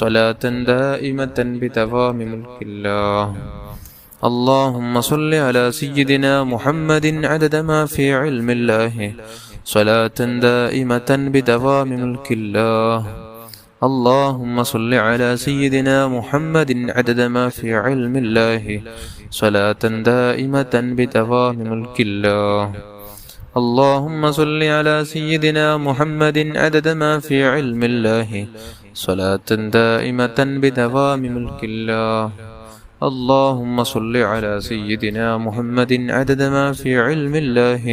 صلاة دائمة بدوام ملك الله. اللهم صل على سيدنا محمد عدد ما في علم الله صلاة دائمة بدوام ملك الله. اللهم صل على سيدنا محمد عدد ما في علم الله صلاة دائمة بدوام ملك الله. اللهم صل على سيدنا محمد عدد ما في علم الله صلاة دائمة بدوام ملك الله. اللهم صل على سيدنا محمد عدد ما في علم الله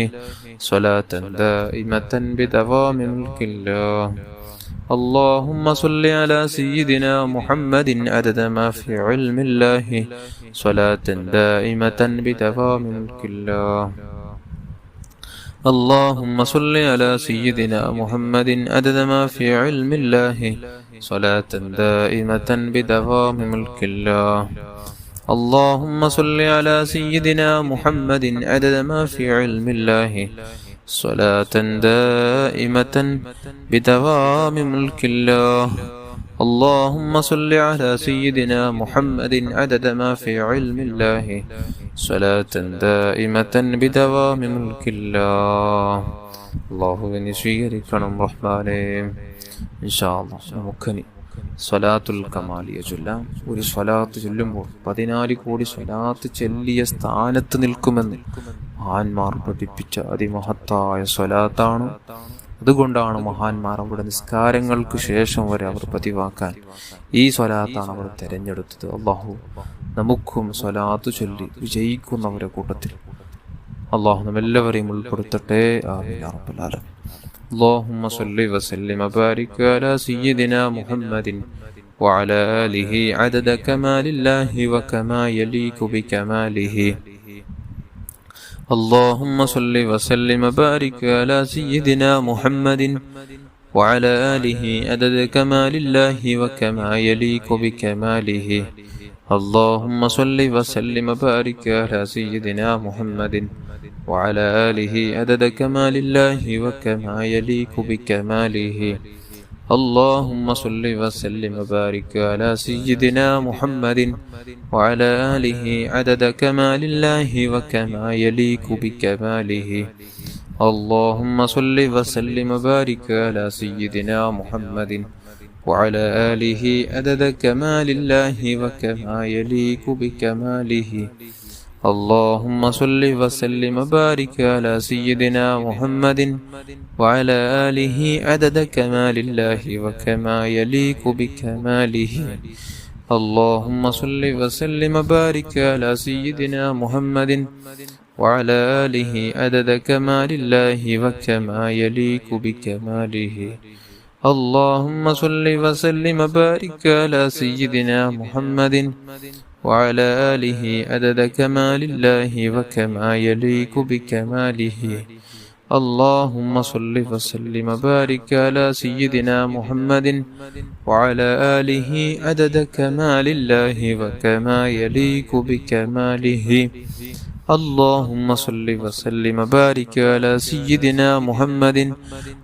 صلاة دائمة بدوام ملك الله. اللهم صل على سيدنا محمد عدد ما في علم الله صلاة دائمة بدوام ملك الله. اللهم صل على سيدنا محمد عدد ما في علم الله صلاة دائمة بدوام ملك الله. اللهم صل على سيدنا محمد عدد ما في علم الله صلاة دائمة بدوام ملك الله. اللهم صل على سيدنا محمد عدد ما في علم الله صلاة دائمة بدوام ملك الله. അല്ലാഹുവിനെ സ്വീകരിക്കണം റഹ്മാനേ. ഇൻഷാ അല്ലാഹ് നമുക്കിനി സ്വലാത്തുൽ കമാലിയ ചൊല്ലാം. ഒരു സ്വലാത്ത് ചൊല്ലുമ്പോൾ 14 കോടി സ്വലാത്ത് ചൊല്ലിയ സ്ഥാനത്ത് നിൽക്കുമെന്ന് മഹാന്മാർ പഠിപ്പിച്ച അതിമഹത്തായ സ്വലാത്താണ്. അതുകൊണ്ടാണ് മഹാന്മാർ അവിടെ നിസ്കാരങ്ങൾക്ക് ശേഷം വരെ അവർ പതിവാക്കാൻ ഈ സ്വലാത്താണ് അവർ തിരഞ്ഞെടുത്തത്. അല്ലാഹു നമുക്കും സ്വലാത്ത് ചൊല്ലി വിജയിക്കുന്നവരെ കൂട്ടത്തിൽ അല്ലാഹു നമ്മെല്ലാവരെയും ഉൾപ്പെടുത്തട്ടെ. ആമീൻ യാ റബ്ബൽ ആലമീൻ. اللهم صل وسلم وبارك على سيدنا محمد وعلى آله عدد كمال الله وكما يليق بكماله. اللهم صل وسلم وبارك على سيدنا محمد وعلى آله عدد كمال الله وكما يليق بكماله. اللهم صل وسلم وبارك على سيدنا محمد وعلى آله عدد كمال الله وكما يليق بكماله. اللهم صل وسلم وبارك على سيدنا محمد وعلى آله عدد كمال الله وكما يليق بكماله. اللهم صل وسلم وبارك على سيدنا محمد وعلى آله عدد كمال الله وكما يليق بكماله. اللهم صل وسلم وبارك على سيدنا محمد وعلى آله عدد كمال الله وكما يليق بكماله. اللهم صل وسلم وبارك على سيدنا محمد وعلى آله عدد كمال الله وكما يليق بكماله. اللهم صل وسلم وبارك على سيدنا محمد وعلى آله عدد كمال الله وكما يليق بكماله. اللهم صل وسلم وبارك على سيدنا محمد وعلى آله عدد كمال الله وكما يليق بكماله. اللهم صل وسلم وبارك على سيدنا محمد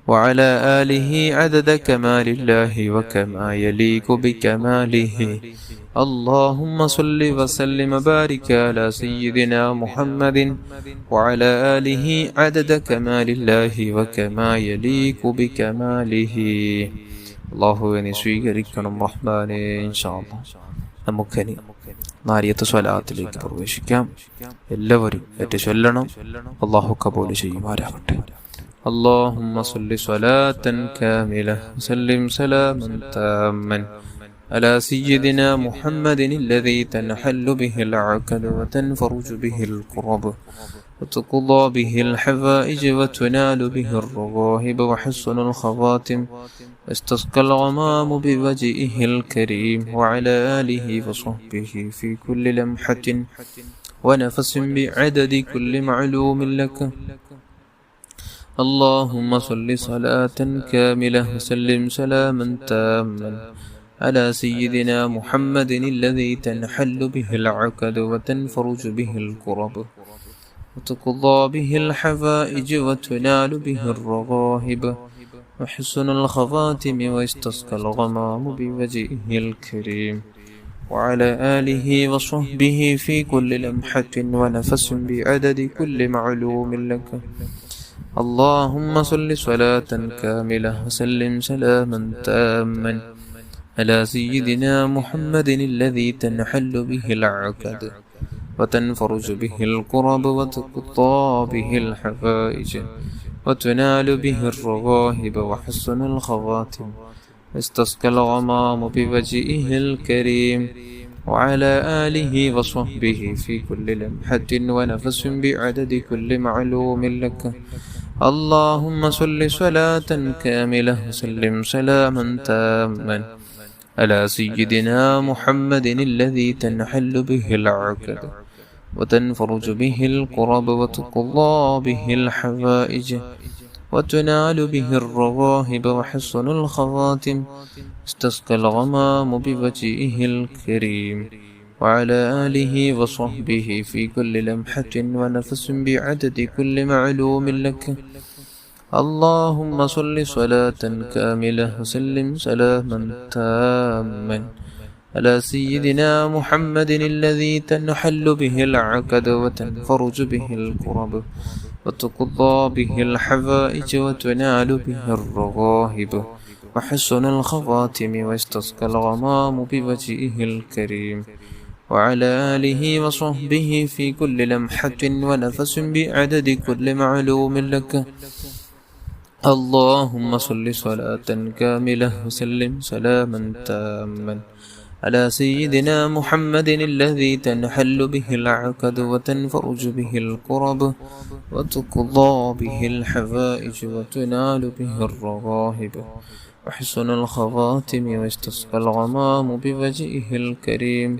وعلى آله عدد كمال الله وكما يليق بكماله. اللهم صل وسلم وبارك على سيدنا محمد وعلى آله عدد كمال الله وكما يليق بكماله. അല്ലാഹുവിനെ സ്വീകരിക്കണം റഹ്മാനേ. ഇൻഷാ അല്ലാഹ് നമുക്കിനി നാരിയത്ത് സ്വലാത്തിലേക്ക് പ്രവേശിക്കാം. എല്ലാവരും ഏറ്റു ചൊല്ലണം. അല്ലാഹു കബൂൽ ചെയ്യുമാറാകട്ടെ. اللهم صل صلاة كاملة وسلم سلاما تاما على سيدنا محمد الذي تنحل به العقد وتنفرج به الكرب وتقضى به الحوائج وتنال به الرغائب وحسن الخواتم واستسقى الغمام بوجهه الكريم وعلى آله وصحبه في كل لمحة ونفس بعدد كل معلوم لك. اللهم صل صلاة كاملة وسلم سلاما تاما على سيدنا محمد الذي تنحل به العقد وتنفرج به الكرب وتقضى به الحوائج وتنال به الرغائب وحسن الخواتم ويستسقى الغمام بوجهه الكريم وعلى آله وصحبه في كل لمحة ونفس بعدد كل معلوم لك. اللهم صل صلاة كاملة وسلم سلاما تاما على سيدنا محمد الذي تنحل به العقد وتنفرج به الكرب وتقضى به الحوائج وتنال به الرغائب وحسن الخواتم واستسقى الغمام بوجهه الكريم وعلى آله وصحبه في كل لمحة ونفس بعدد كل معلوم لك. اللهم صل صلاة كاملة وسلم سلاما تاما على سيدنا محمد الذي تنحل به العقد وتنفرج به الكرب وتقضى به الحوائج وتنال به الرغائب وحسن الخواتم استسقى الغمام بوجهه الكريم وعلى آله وصحبه في كل لمحة ونفس بعدد كل معلوم لك. اللهم صل صلاة كاملة وسلم سلاما تاما على سيدنا محمد الذي تنحل به العقد وتنفرج به الكرب وتقضى به الحوائج وتنال به الرغائب وحسن الخواتم واستسقى الغمام بوجهه الكريم وعلى آله وصحبه في كل لمحة ونفس بعدد كل معلوم لك. اللهم صل صلاة كاملة وسلم سلاما تاما على سيدنا محمد الذي تنحل به العقد وتنفرج به الكرب وتقضى به الحوائج وتنال به الرغائب وحسن الخواتم واستسقى الغمام بوجهه الكريم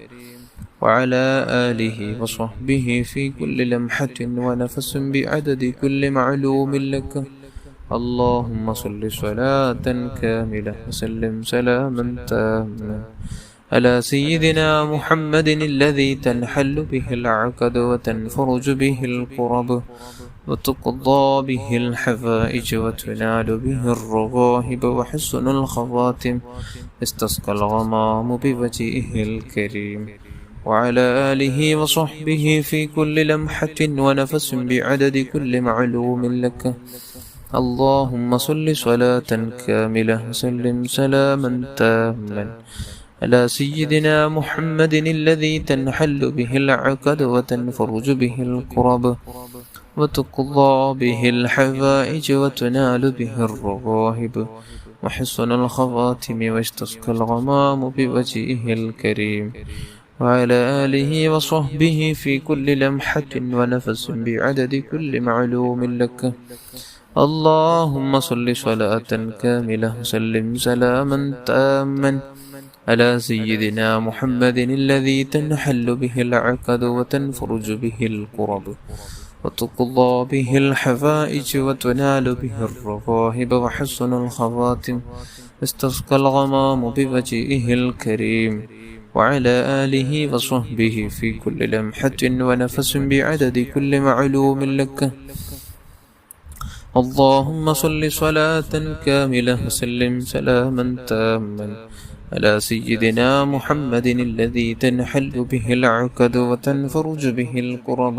وعلى آله وصحبه في كل لمحة ونفس بعدد كل معلوم لك. اللهم صل صلاة كاملة وسلم سلاما تاما على سيدنا محمد الذي تنحل به العقد وتنفرج به الكرب وتقضى به الحوائج وتنال به الرغائب وحسن الخواتم استسقى الغمام بوجهه الكريم وعلى آله وصحبه في كل لمحة ونفس بعدد كل معلوم لك. اللهم صل صلاة كاملة وسلم سلاما تاما على سيدنا محمد الذي تنحل به العقد وتنفرج به الكرب وتقضى به الحوائج وتنال به الرغائب وحسن الخواتم واستسقى الغمام بوجهه الكريم وعلى آله وصحبه في كل لمحة ونفس بعدد كل معلوم لك. اللهم صل صلاة كاملة وسلم سلاما تاما على سيدنا محمد الذي تنحل به العقد وتنفرج به الكرب وتقضى به الحوائج وتنال به الرغائب وحسن الخواتم استسقى الغمام بوجهه الكريم وعلى آله وصحبه في كل لمحة ونفس بعدد كل معلوم لك. اللهم صل صلاة كاملة وسلم سلاما تاما على سيدنا محمد الذي تنحل به العقد وتنفرج به الكرب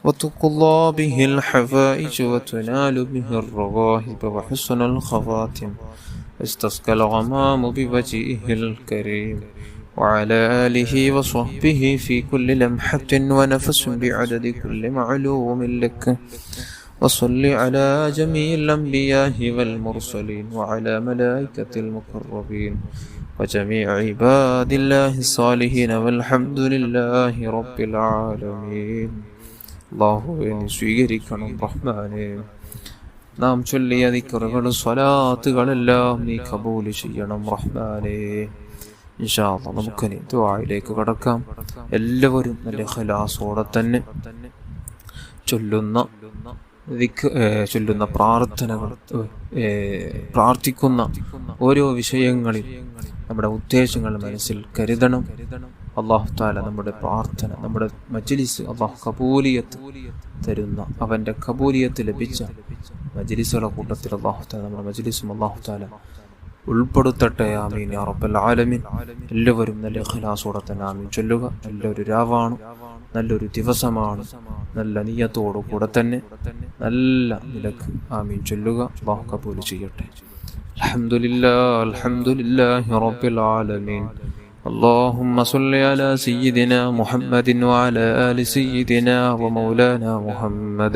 وتقضى به الحوائج وتنال به الرغائب وحسن الخواتم استسقى الغمام بوجهه الكريم وعلى آله وصحبه في كل لمحة ونفس بعدد كل معلوم لك. وصل على جميع الأنبياء والمرسلين وعلى ملائكة المقربين وجميع عباد الله الصالحين والحمد لله رب العالمين. അല്ലാഹുവേ നീ സ്വീകരിക്കണം റഹ്മാനേ. നാം ചൊല്ലിയ ദിക്റുകളും സ്വലാത്തുകളെല്ലാം നീ കബൂൽ ചെയ്യണം റഹ്മാനേ. ഇൻഷാ അല്ലാഹ് നമുക്കിനി ദുആയിലേക്ക് കടക്കാം. എല്ലാവരും നല്ല ഖലാസോടെ തന്നെ ചൊല്ലുന്ന പ്രാർത്ഥനകൾ, പ്രാർത്ഥിക്കുന്ന ഓരോ വിഷയങ്ങളിൽ നമ്മുടെ ഉദ്ദേശങ്ങൾ മനസ്സിൽ കരുതണം. അല്ലാഹു തആല നമ്മുടെ പ്രാർത്ഥന, നമ്മുടെ മജ്ലിസ് അല്ലാഹു കബൂലിയത്ത് തരുന്ന, അവൻ്റെ കബൂലിയത്ത് ലഭിച്ച മജ്ലിസുകളുടെ കൂട്ടത്തിൽ അല്ലാഹു തആല നമ്മുടെ മജ്ലിസും അല്ലാഹു തആല ഉൾപ്പെടുത്തട്ടെ. ആമീൻ യാ റബ്ബൽ ആലമീൻ. എല്ലാവരും നല്ല ഇഖ്ലാസോടെ തന്നെ ആമീൻ ചൊല്ലുക. നല്ലൊരു രാവാണ്, നല്ലൊരു ദിവസമാണ്. നല്ല നിയ്യത്തോടു കൂടെ തന്നെ നല്ല നിലക്ക് ആമീൻ ചൊല്ലുക. അല്ലാഹു കബൂൽ ചെയ്യട്ടെ. അൽഹംദുലില്ലാഹി റബ്ബിൽ ആലമീൻ. اللهم صل على سيدنا محمد وعلى آل سيدنا ومولانا محمد.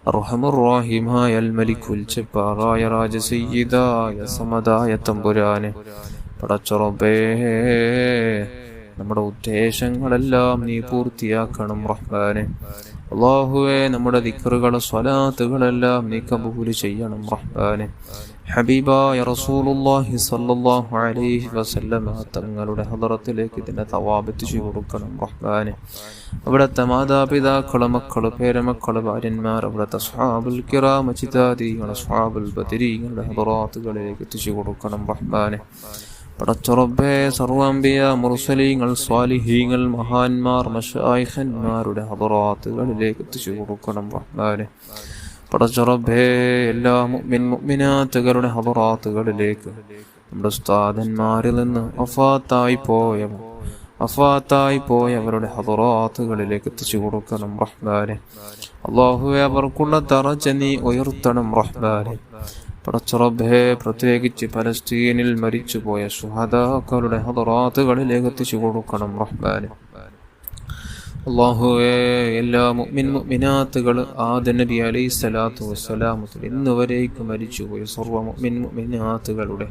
أرحم الراحم يا الملك الجبار يا راج سيدا يا സമദാ യ തമ്പുരാനെ, പടച്ചറബേ നമ്മുടെ ഉദ്ദേശങ്ങളെല്ലാം നീ പൂർത്തിയാക്കണം റഹ്മാനെ. അല്ലാഹുവേ നമ്മുടെ ദിക്റുകൾ സ്വലാത്തുകളെല്ലാം നീ കബൂൽ ചെയ്യണം റഹ്മാനെ. ഹബീബായ റസൂലുള്ളാഹി സ്വല്ലല്ലാഹു അലൈഹി വസല്ലമ തങ്ങളുടെ ഹദറത്തിലേക്ക് ഇതിനെ തവാബത്ത് കൊടുക്കണം റഹ്മാനെ. അവിടുത്തെ മാതാപിതാക്കള്, മക്കള്, പേരമക്കള്, ഭാര്യന്മാർ, അവിടുത്തെ സ്വഹാബുൽ കിറാം, അജിതാദികൾ, സ്വഹാബുൽ ബദരീങ്ങളുടെ ഹദറാത്തുകളിലേക്ക് എത്തിച്ചു കൊടുക്കണം റഹ്മാനെ. പടച്ചറബ്ബേ സർവ്വഅംബിയ, മുർസലീങ്ങൾ, സ്വാലിഹീങ്ങൾ, മഹാന്മാർ, മശായിഖന്മാരുടെ ഹദറാത്തുകളിലേക്ക് എത്തിച്ചു കൊടുക്കണം റഹ്മാനെ. പടച്ചറബ്ബേ എല്ലാ മുഅ്മിൻ മുഅ്മിനാത്തുകളുടെ ഹദറാത്തുകളിലേക്ക്, നമ്മുടെ ഉസ്താദന്മാരിൽ നിന്ന് വഫാത്തായി പോയവരുടെ ഹദറാത്തുകളിലേക്ക് എത്തിച്ചു കൊടുക്കണം റഹ്മാനെ. അല്ലാഹുവേ അവർക്കുള്ള ദറജ നീ ഉയർത്തണം റഹ്മാനെ. പടച്ചറബ്ബേ പ്രത്യേകിച്ച് പലസ്തീനിൽ മരിച്ചുപോയ ശുഹദാക്കളുടെ ഹദറാത്തുകളിലേക്ക് എത്തിച്ചു കൊടുക്കണം റഹ്മാനെ. അല്ലാഹുവേ എല്ലാ മുഅ്മിൻ മുഅ്മിനാത്തുകൾ ആദം നബി അലൈഹിസ്സലാത്തു വസ്സലാം മുതൽ ഇന്നുവരേക്ക് മരിച്ചുപോയ സർവ്വ മുഅ്മിൻ മുഅ്മിനാത്തുകളുടെ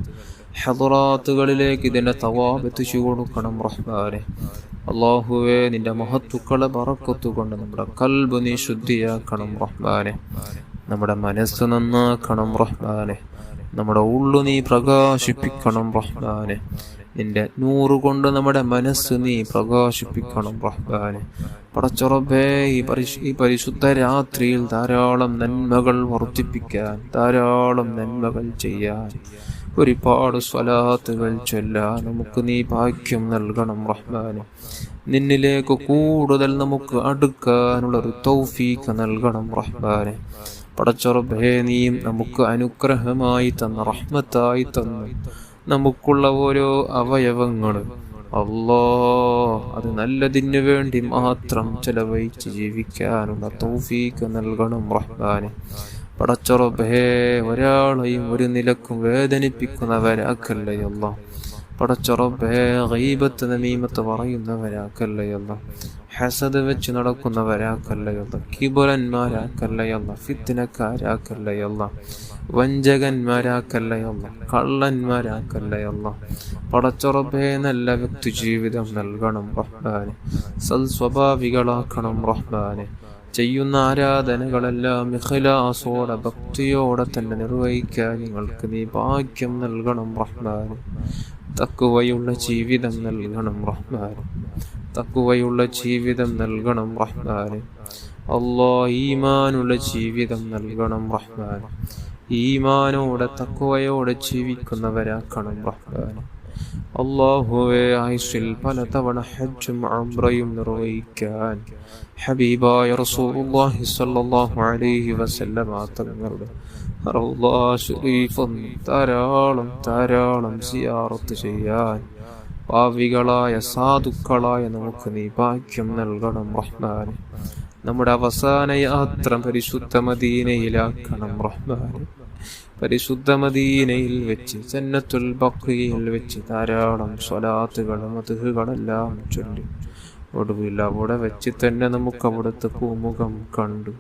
ഹദറാത്തുകളിലേക്ക് ഇതിന്റെ തവാബ് എത്തിച്ചു കൊടുക്കണം റഹ്മാനെ. അല്ലാഹുവേ നിന്റെ മഹത്തുക്കളെ ബറക്കത്ത് കൊണ്ട് നമ്മുടെ ഖൽബ് നീ ശുദ്ധിയാക്കണം റഹ്മാനെ. നമ്മുടെ മനസ്സ് നന്നാക്കണം റഹ്മാനെ. നമ്മുടെ ഉള്ളു നീ പ്രകാശിപ്പിക്കണം റഹ്മാനെ. നിന്റെ നൂറ് കൊണ്ട് നമ്മുടെ മനസ്സ് നീ പ്രകാശിപ്പിക്കണം റഹ്മാനെ. പടച്ചറബ്ബേ ഈ പരിശുദ്ധ രാത്രിയിൽ ധാരാളം നന്മകൾ വർദ്ധിപ്പിക്കാൻ, ധാരാളം നന്മകൾ ചെയ്യാൻ, ഒരുപാട് സ്വലാത്തുകൾ ചൊല്ലാൻ നമുക്ക് നീ ഭാഗ്യം നൽകണം റഹ്മാനെ. നിന്നിലേക്ക് കൂടുതൽ നമുക്ക് അടുക്കാനുള്ളൊരു തൗഫീഖ് നൽകണം റഹ്മാനെ. പടച്ചറബ്ബേ നീയും നമുക്ക് അനുഗ്രഹമായി തന്ന, റഹ്മത്തായി തന്നു നമുക്കുള്ള ഓരോ അവയവങ്ങൾ അത് നല്ലതിനു വേണ്ടി മാത്രം ചെലവഴിച്ച് ജീവിക്കാനുള്ള തൗഫീഖ് നൽകണം റഹ്മാനെ. പടച്ചറബ്ബേ ഒരാളെയും ഒരു നിലക്കും വേദനിപ്പിക്കുന്നവരാക്കല്ലേ അല്ലാഹ്. പടച്ചറബ്ബേ ഗീബത്ത് നമീമത്ത് പറയുന്നവരാക്കല്ലേ അല്ലാഹ്. ഹസദ് വെച്ച് നടക്കുന്നവരാക്കല്ലേ അല്ലാഹ്. കിബറന്മാരാക്കല്ലേ അല്ലാഹ്. ഫിത്നക്കാരാക്കല്ലേ അല്ലാഹ്. വഞ്ചകന്മാരാക്കല്ലേ അല്ലാഹ്. കള്ളന്മാരാക്കല്ലേ അല്ലാഹ്. പടച്ചറബ്ബേ നല്ല വ്യക്തി ജീവിതം നൽകണം റഹ്മാനെ. സൽസ്വഭാവികളാക്കണം റഹ്മാനെ. ചെയ്യുന്ന ആരാധനകളെല്ലാം ഇഖ്ലാസോടെ ഭക്തിയോടെ തന്നെ നിർവഹിക്കാൻ നിങ്ങൾക്ക് നീ ഭാഗ്യം നൽകണം റഹ്മാനെ. തഖ്വയുള്ള ജീവിതം നൽകണം റഹ്മാനെ. തഖ്വയുള്ള ജീവിതം നൽകണം റഹ്മാനെ. അല്ലാഹ് ഈമാനുള്ള ജീവിതം നൽകണം റഹ്മാനെ. ഈമാനോടെ തഖ്വയോടെ ജീവിക്കുന്നവരാക്കണം റഹ്മാനെ. അല്ലാഹുവേ ആയുസ്സിൽ പലതവണ ഹജ്ജും ഉംറയും നിർവഹിക്കാൻ ഹബീബായ റസൂലുള്ളാഹി സ്വല്ലല്ലാഹു അലൈഹി വസല്ലമ തങ്ങളുടെ റൗള ശരീഫ് ധാരാളം സിയാറത്ത് ചെയ്യാൻ പാവികളായ സാധുക്കളായ നമുക്ക് നീ ഭാഗ്യം നൽകണം റഹ്മാനെ. നമ്മുടെ അവസാന യാത്ര പരിശുദ്ധ മദീനയിലാക്കണം റഹ്മാനെ. പരിശുദ്ധ മദീനയിൽ വെച്ച് ജന്നത്തുൽ ബഖീയിൽ വെച്ച് ധാരാളം സ്വലാത്തുകളും മദ്ഹുകളെല്ലാം ചൊല്ലി ഒടുവിൽ അവിടെ വെച്ച് തന്നെ നമുക്ക് അവിടുത്തെ പൂമുഖം കണ്ടു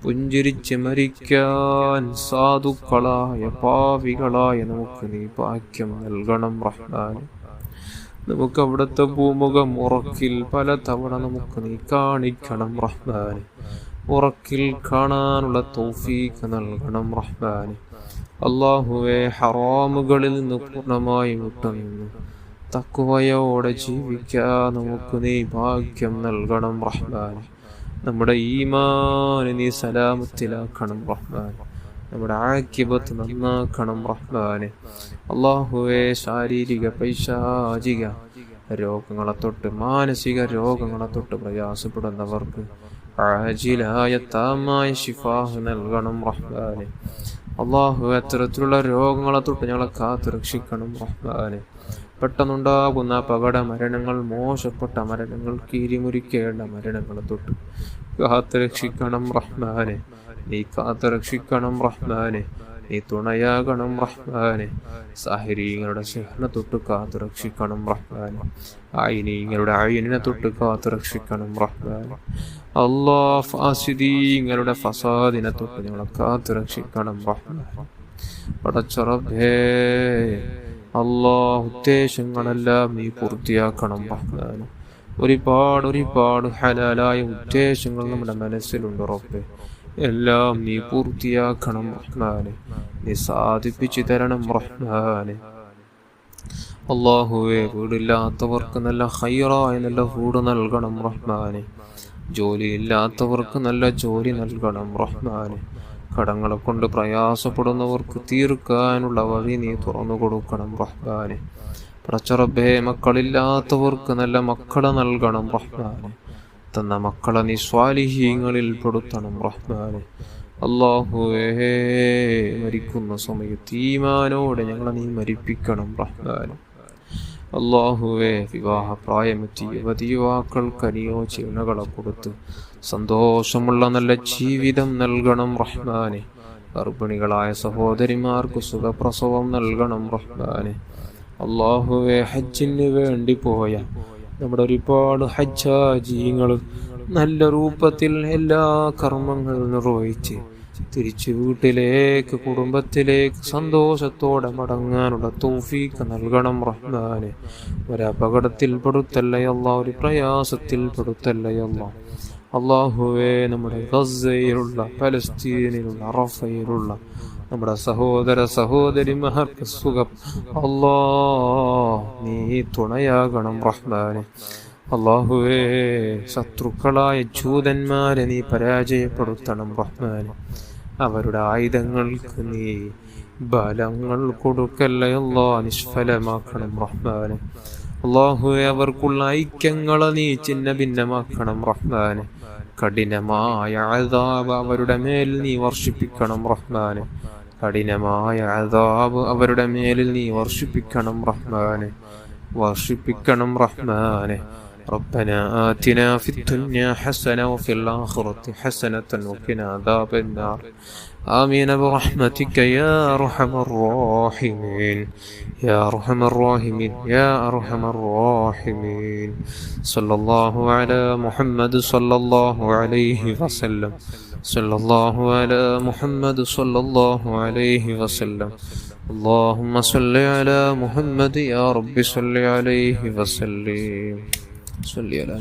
പുഞ്ചിരിച്ച് മരിക്കാൻ സാധുക്കളായ പാവികളായ നമുക്ക് നീ ഭാഗ്യം നൽകണം റഹ്മാനെ. നമുക്ക് അവിടുത്തെ ഭൂമുഖം ഉറക്കിൽ പല തവണ നമുക്ക് നീ കാണിക്കണം റഹ്മാനെ. ഉറക്കിൽ കാണാനുള്ള തൗഫീഖ് നൽകണം റഹ്മാനെ. അല്ലാഹുവേ ഹറാമുകളിൽ നിന്ന് പൂർണ്ണമായി വിട്ടുനിന്നു തഖ്വയോടെ ജീവിക്കാൻ നമുക്ക് നീ ഭാഗ്യം നൽകണം റഹ്മാനെ. നമ്മുടെ ഈമാൻ നീ സലാമത്തിലാക്കണം റഹ്മാനെ. നമ്മുടെ ആഖിബത്ത് നന്നാക്കണം റഹ്മാനെ. അല്ലാഹുവേ ശാരീരിക പൈശാചിക രോഗങ്ങളെ തൊട്ട്, മാനസിക രോഗങ്ങളെ തൊട്ട് പ്രയാസപ്പെടുന്നവർക്ക് ആജിലായ താമായ ശിഫാഹ് നൽകണം റഹ്മാനെ. അള്ളാഹു അത്തരത്തിലുള്ള രോഗങ്ങളെ തൊട്ട് ഞങ്ങളെ കാത്തു രക്ഷിക്കണം റഹ്മാനെ. പെട്ടെന്നുണ്ടാകുന്ന അപകട മരണങ്ങൾ, മോശപ്പെട്ട മരണങ്ങൾ, കീരിമുറിക്കേണ്ട മരണങ്ങളെ തൊട്ട് കാത്തു രക്ഷിക്കണം റഹ്മാനെ. നീ കാത്തു രക്ഷിക്കണം റഹ്മാനെ. നീ തുണയാകണം റഹ്മാനെ. സാഹിരീങ്ങളുടെ സിഹ്റിനെ തൊട്ട് കാത്തു രക്ഷിക്കണം റഹ്മാനെ. ആയിനീങ്ങളുടെ ആയിനെ തൊട്ട് കാത്തു രക്ഷിക്കണം റഹ്മാനെ. അല്ലാഹ് ഫാസിദീങ്ങളുടെ ഫസാദിനെ തൊട്ട് ഞങ്ങളെ കാത്തു രക്ഷിക്കണം റഹ്മാനെ. പടച്ച റബ്ബേ, അല്ലാഹ് ഉദ്ദേശങ്ങളെല്ലാം നീ പൂർത്തിയാക്കണം റഹ്മാനെ. ഒരുപാട് ഹലാലായ ഉദ്ദേശങ്ങൾ നമ്മുടെ മനസ്സിലുണ്ട് റബ്ബേ. എല്ലാം നീ പൂർത്തിയാക്കണം റഹ്മാനെ. നീ സാധിപ്പിച്ചു തരണം റഹ്മാനെ. അല്ലാഹുവേ, വീടില്ലാത്തവർക്ക് നല്ല ഖൈറായ നല്ല വീട് നൽകണം റഹ്മാനെ. ജോലിയില്ലാത്തവർക്ക് നല്ല ജോലി നൽകണം റഹ്മാനെ. കടങ്ങളെ കൊണ്ട് പ്രയാസപ്പെടുന്നവർക്ക് തീർക്കാനുള്ള വഴി നീ തുറന്നു കൊടുക്കണം റഹ്മാനെ. പടച്ച റബ്ബേ, മക്കളില്ലാത്തവർക്ക് നല്ല മക്കളെ നൽകണം റഹ്മാനെ. തന്ന മക്കളെ നീ സ്വാലിഹീങ്ങളിൽ പെടുത്തണം റഹ്മാനെ. അല്ലാഹുവേ, മരിക്കുന്ന സമയത്ത് ഈമാനോടെ ഞങ്ങളെ നീ മരിപ്പിക്കണം റഹ്മാനെ. അല്ലാഹുവേ, വിവാഹപ്രായമെത്തിയ യുവതി യുവാക്കൾക്ക് അനുയോജ്യകളെ കൊടുത്ത് സന്തോഷമുള്ള നല്ല ജീവിതം നൽകണം റഹ്മാനെ. ഗർഭിണികളായ സഹോദരിമാർക്ക് സുഖപ്രസവം നൽകണം റഹ്മാനെ. അല്ലാഹുവേ, ഹജ്ജിന് വേണ്ടി പോയ നമ്മുടെ ഒരുപാട് ഹജ്ജാജീങ്ങൾ നല്ല രൂപത്തിൽ എല്ലാ കർമ്മങ്ങളും നിർവഹിച്ച് തിരിച്ചു വീട്ടിലേക്ക്, കുടുംബത്തിലേക്ക് സന്തോഷത്തോടെ മടങ്ങാനുള്ള തൗഫീഖ് നൽകണം റഹ്മാനെ. ഒരപകടത്തിൽ പെടുത്തല്ലയല്ല, ഒരു പ്രയാസത്തിൽ പെടുത്തല്ലയല്ല. അല്ലാഹുവേ, നമ്മുടെ ഗസയിലുള്ള, പലസ്തീനിലുള്ള, അറഫയിലുള്ള നമ്മുടെ സഹോദര സഹോദരിമാർക്ക് സുഖം നീ തുണയാകണം റഹ്മാനെ. അല്ലാഹുവേ, ശത്രുക്കളായ ജൂതന്മാരെ നീ പരാജയപ്പെടുത്തണം റഹ്മാനെ. അവരുടെ ആയുധങ്ങൾക്ക് നീ ബലങ്ങൾ കൊടുക്കല്ലയല്ലാ, നിഷ്ഫലമാക്കണം റഹ്മാനെ. അല്ലാഹുവേ, അവർക്കുള്ള ഐക്യങ്ങളെ നീ ചിന്ന ഭിന്നമാക്കണം റഹ്മാനെ. കഠിനമായ അദാബ് അവരുടെ മേൽ നീ വർഷിപ്പിക്കണം റഹ്മാനെ. കഠിനമായ അദാബ് അവരുടെ മേലിൽ നീ വർഷിപ്പിക്കണം റഹ്മാനെ. വർഷിപ്പിക്കണം റഹ്മാനെ. ربنا آتنا في الدنيا حسنة وفي الآخرة حسنة وقنا عذاب النار. آمين برحمتك يا أرحم الراحمين يا أرحم الراحمين يا أرحم الراحمين. صلى الله على محمد صلى الله عليه وسلم. صلى الله على محمد صلى الله عليه وسلم. اللهم صل على محمد يا رب صل عليه وسلم. صل على